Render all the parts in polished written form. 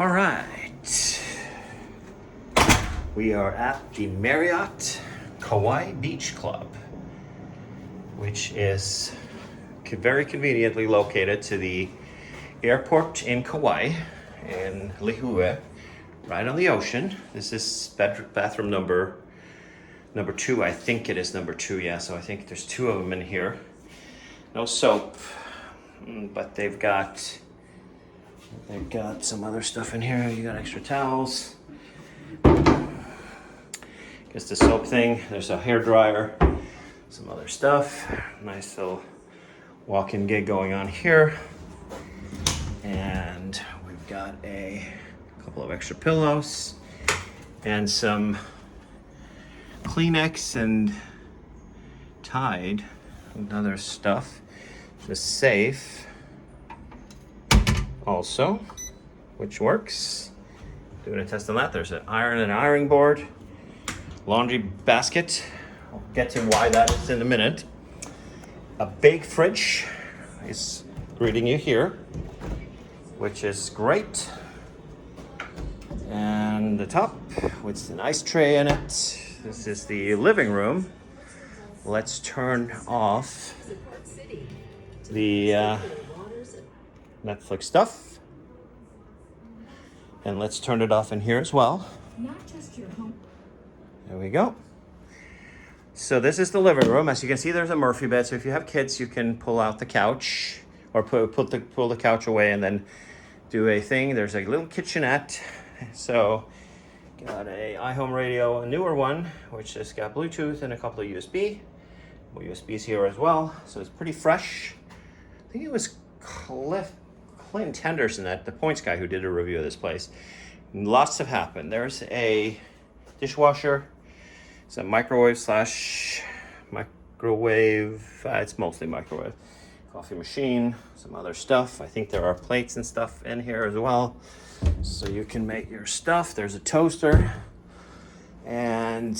All right. We are at the Marriott Kaua'i Beach Club, which is very conveniently located to the airport in Kauai, in Lihue, right on the ocean. This is bathroom number 2. I think it is number 2, yeah. So I think there's 2 of them in here. No soap, but they've got some other stuff in here. You got extra towels. Guess the soap thing. There's a hair dryer, some other stuff. Nice little walk-in gig going on here. And we've got a couple of extra pillows and some Kleenex and Tide and other stuff. The safe also, which works. Doing a test on that. There's an ironing board, laundry basket. I'll get to why that is in a minute. A big fridge is greeting you here, which is great. And the top with an ice tray in it. This is the living room. Let's turn off the Netflix stuff. And let's turn it off in here as well. Not just your home. There we go. So this is the living room. As you can see, there's a Murphy bed. So if you have kids, you can pull out the couch or pull the couch away and then do a thing. There's a little kitchenette. So got a iHome radio, a newer one, which has got Bluetooth and a couple of USBs here as well. So it's pretty fresh. I think it was Clint Henderson, the Points guy, who did a review of this place. Lots have happened. There's a dishwasher. It's a microwave. It's mostly microwave. Coffee machine, some other stuff. I think there are plates and stuff in here as well, so you can make your stuff. There's a toaster, and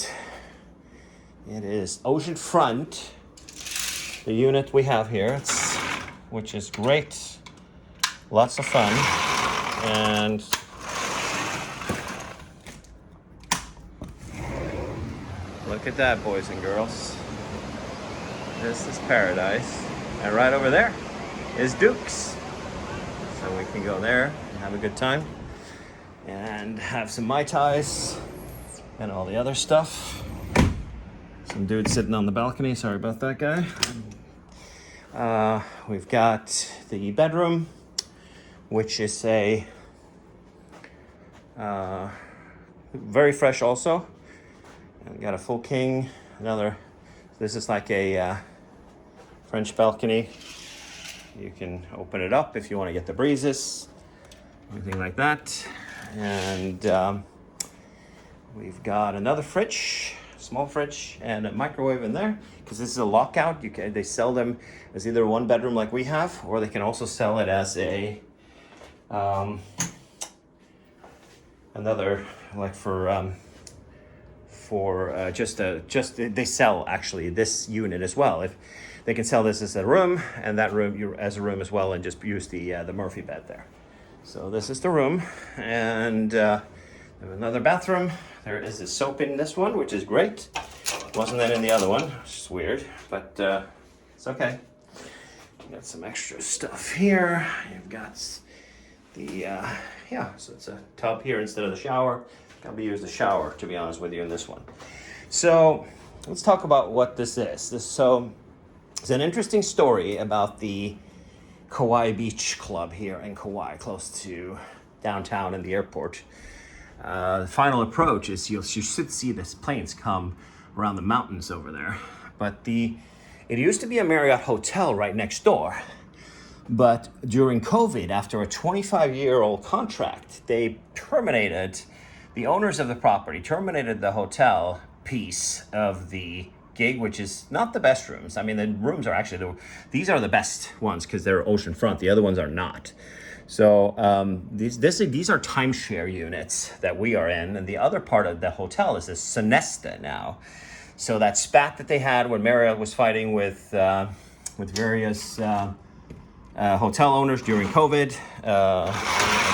it is oceanfront, the unit we have here, which is great. Lots of fun. And look at that, boys and girls. This is paradise. And right over there is Duke's. So we can go there and have a good time and have some Mai Tais and all the other stuff. Some dude sitting on the balcony. Sorry about that guy. We've got the bedroom, which is a very fresh also. And got a full king. This is like a French balcony. You can open it up if you want to get the breezes, anything like that. And we've got another fridge, small fridge, and a microwave in there, because this is a lockout. They sell them as either one bedroom like we have, or they can also sell it as a another, like they sell actually this unit as well. If they can sell this as a room, and that room as a room as well, and just use the Murphy bed there. So this is the room, and another bathroom. There is a soap in this one, which is great. Wasn't that in the other one, which is weird, but it's okay. You got some extra stuff here. You've got the so it's a tub here instead of the shower. Can be used as a shower, to be honest with you, in this one. So let's talk about what this is. It's an interesting story about the Kaua'i Beach Club here in Kauai, close to downtown and the airport. The final approach is you should see these planes come around the mountains over there. But it used to be a Marriott hotel right next door. But during COVID, after a 25-year-old contract, the owners of the property terminated the hotel piece of the gig, which is not the best rooms. I mean, the rooms are actually, these are the best ones because they're oceanfront. The other ones are not. So these are timeshare units that we are in. And the other part of the hotel is a Sonesta now. So that spat that they had when Marriott was fighting with various hotel owners during COVID,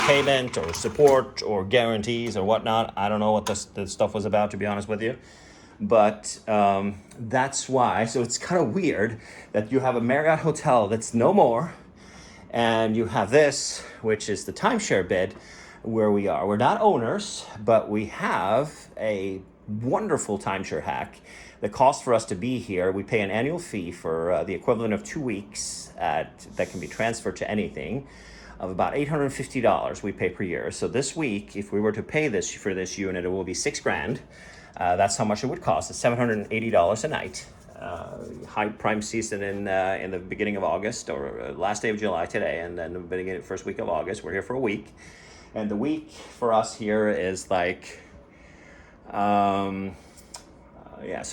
payment or support or guarantees or whatnot. I don't know what this stuff was about, to be honest with you. But that's why. So it's kind of weird that you have a Marriott hotel that's no more, and you have this, which is the timeshare bid, where we are. We're not owners, but we have a wonderful timeshare hack. The cost for us to be here, we pay an annual fee for the equivalent of 2 weeks that can be transferred to anything, of about $850 we pay per year. So this week, if we were to pay this for this unit, it will be $6,000. That's how much it would cost. It's $780 a night. High prime season in the beginning of August, or last day of July today, and then the beginning first week of August. We're here for a week, and the week for us here is like, so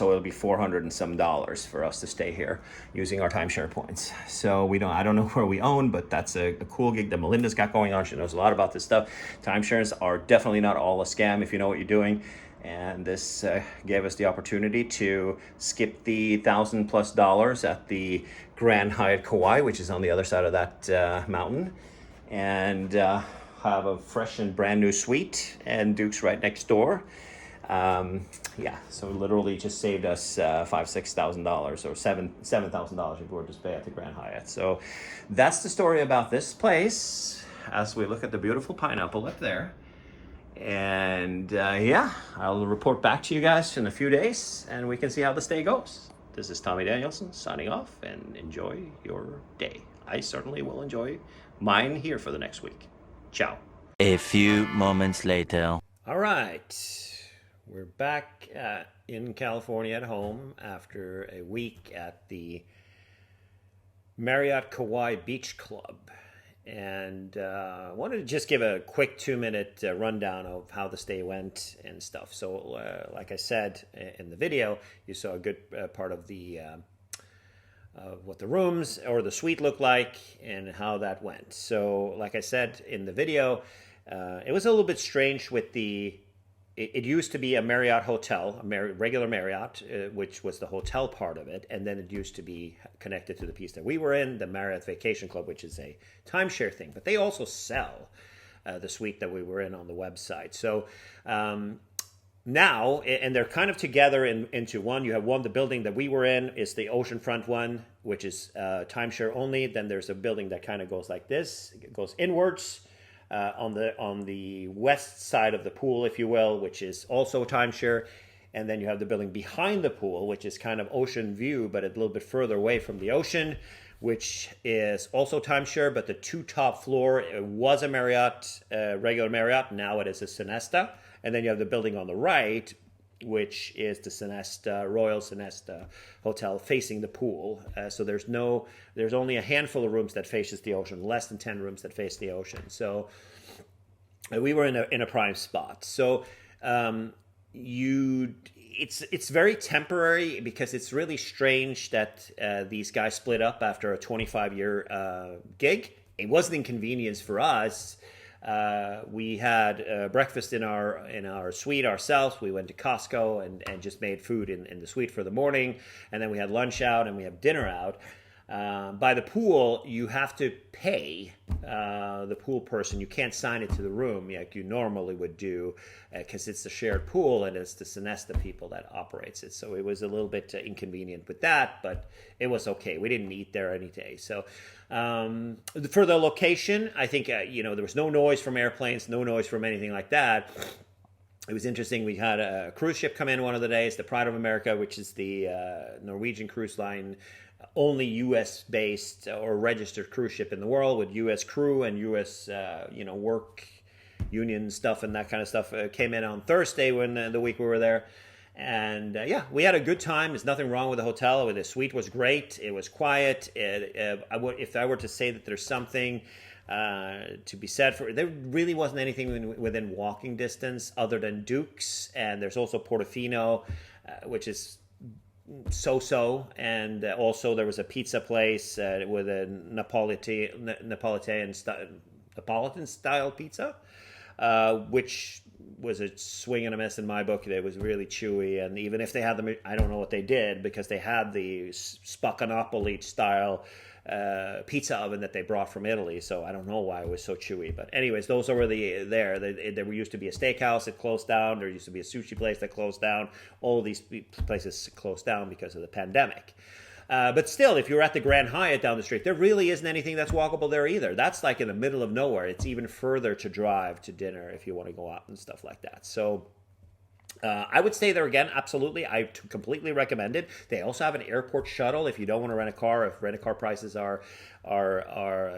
it'll be $400 and some for us to stay here using our timeshare points. So I don't know where we own, but that's a cool gig that Melinda's got going on. She knows a lot about this stuff. Timeshares are definitely not all a scam if you know what you're doing. And this gave us the opportunity to skip the $1,000+ at the Grand Hyatt Kaua'i, which is on the other side of that mountain, and have a fresh and brand new suite, and Duke's right next door. So literally just saved us $5,000-$6,000 or $7,000 if we were to stay at the Grand Hyatt. So that's the story about this place as we look at the beautiful pineapple up there. And I'll report back to you guys in a few days, and we can see how the stay goes. This is Tommy Danielsen signing off, and enjoy your day. I certainly will enjoy mine here for the next week. Ciao. A few moments later. All right. We're back in California at home after a week at the Marriott Kaua'i Beach Club. And I wanted to just give a quick 2-minute rundown of how the stay went and stuff. So like I said in the video, you saw a good part of the what the rooms or the suite looked like and how that went. So like I said in the video, it was a little bit strange with it used to be a Marriott hotel, regular Marriott, which was the hotel part of it. And then it used to be connected to the piece that we were in, the Marriott Vacation Club, which is a timeshare thing. But they also sell the suite that we were in on the website. So now, and they're kind of together into one. You have one, the building that we were in is the oceanfront one, which is timeshare only. Then there's a building that kind of goes like this. It goes inwards. On the west side of the pool, if you will, which is also timeshare. And then you have the building behind the pool, which is kind of ocean view, but a little bit further away from the ocean, which is also timeshare. But the two top floor, it was a Marriott, regular Marriott. Now it is a Sonesta. And then you have the building on the right, which is the Sonesta, Royal Sonesta Hotel facing the pool. So there's only a handful of rooms that faces the ocean, less than 10 rooms that face the ocean. So we were in a prime spot. So it's very temporary because it's really strange that these guys split up after a 25-year gig. It was an inconvenience for us. We had breakfast in our suite ourselves. We went to Costco and just made food in the suite for the morning. And then we had lunch out and we have dinner out. By the pool, you have to pay the pool person. You can't sign it to the room like you normally would do because it's a shared pool and it's the Sonesta people that operates it. So it was a little bit inconvenient with that, but it was okay. We didn't eat there any day. So for the location, I think, there was no noise from airplanes, no noise from anything like that. It was interesting. We had a cruise ship come in one of the days, the Pride of America, which is the Norwegian cruise line, only U.S.-based or registered cruise ship in the world with U.S. crew and U.S. Work union stuff and that kind of stuff. Came in on Thursday when the week we were there. And we had a good time. There's nothing wrong with the hotel. The suite was great. It was quiet. If I were to say that there's something to be said for, there really wasn't anything within walking distance other than Duke's. And there's also Portofino, which is so-so. And also there was a pizza place with a Napolitan style pizza, which was a swing and a miss in my book. It was really chewy, and even if they had them, I don't know what they did because they had the Spaccanapoli style pizza oven that they brought from Italy, so I don't know why it was so chewy. But anyways, those are there. There used to be a steakhouse that closed down. There used to be a sushi place that closed down. All these places closed down because of the pandemic. But still, if you're at the Grand Hyatt down the street, there really isn't anything that's walkable there either. That's like in the middle of nowhere. It's even further to drive to dinner if you want to go out and stuff like that. So I would stay there again, absolutely. I completely recommend it. They also have an airport shuttle if you don't want to rent a car, if rent-a-car prices are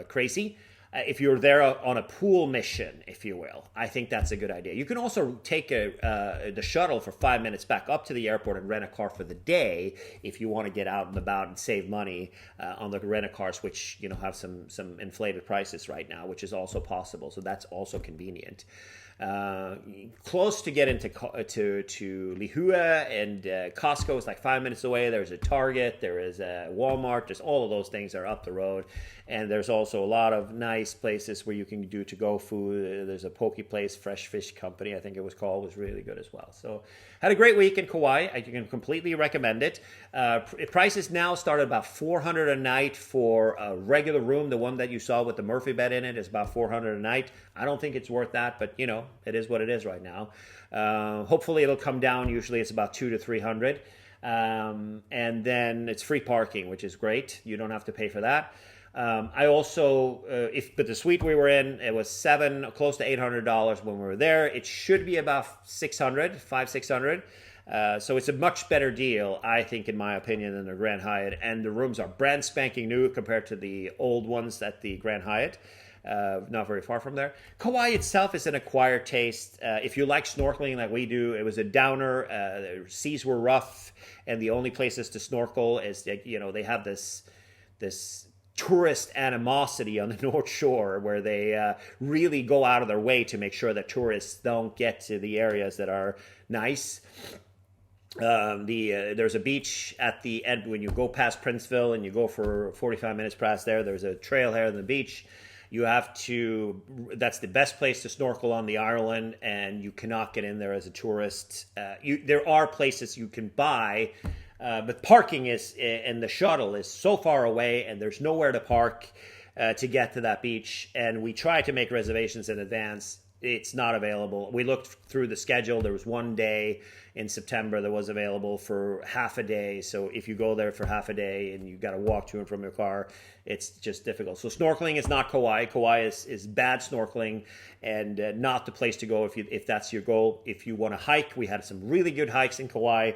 crazy. If you're there on a pool mission, if you will, I think that's a good idea. You can also take the shuttle for 5 minutes back up to the airport and rent a car for the day if you want to get out and about and save money on the rent-a-cars, which have some inflated prices right now, which is also possible. So that's also convenient. Close to get into to Lihue, and Costco is like 5 minutes away. There's a Target, there is a Walmart. Just all of those things are up the road, and there's also a lot of nice places where you can do to-go food. There's a poke place, Fresh Fish Company, I think it was called, was really good as well. So had a great week in Kauai. I can completely recommend it. Prices now start at about $400 a night for a regular room. The one that you saw with the Murphy bed in it is about $400 a night. I don't think it's worth that, but it is what it is right now. Hopefully it'll come down. Usually it's about $200 to $300. And then it's free parking, which is great. You don't have to pay for that. I also, but the suite we were in, it was close to $800 when we were there. It should be about $600. So it's a much better deal, I think, in my opinion, than the Grand Hyatt. And the rooms are brand spanking new compared to the old ones at the Grand Hyatt. Not very far from there. Kauai itself is an acquired taste. If you like snorkeling like we do, it was a downer. The seas were rough, and the only places to snorkel is, they have this tourist animosity on the North Shore where they really go out of their way to make sure that tourists don't get to the areas that are nice. There's a beach at the end when you go past Princeville and you go for 45 minutes past there. There's a trailhead on the beach. That's the best place to snorkel on the island, and you cannot get in there as a tourist. There are places you can buy, but parking and the shuttle is so far away, and there's nowhere to park to get to that beach. And we tried to make reservations in advance. It's not available. We looked through the schedule. There was one day in September that was available for half a day. So if you go there for half a day and you got to walk to and from your car, it's just difficult. So snorkeling is not Kauai. Kauai is bad snorkeling and not the place to go if that's your goal. If you want to hike, we had some really good hikes in Kauai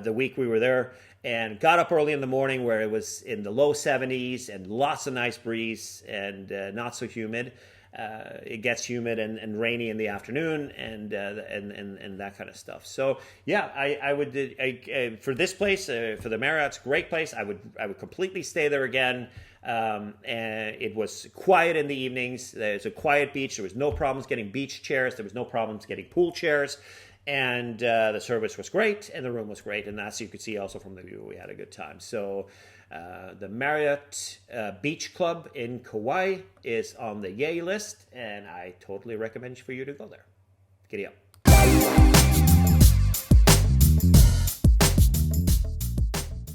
the week we were there, and got up early in the morning where it was in the low 70s and lots of nice breeze and not so humid. It gets humid and rainy in the afternoon and that kind of stuff. So yeah, I would for this place, for the Marriott's great place. I would completely stay there again. And it was quiet in the evenings. There's a quiet beach. There was no problems getting beach chairs. There was no problems getting pool chairs. And the service was great, and the room was great, and as you could see also from the view, we had a good time. So the Marriott Beach Club in Kauai is on the yay list, and I totally recommend for you to go there. Giddy up.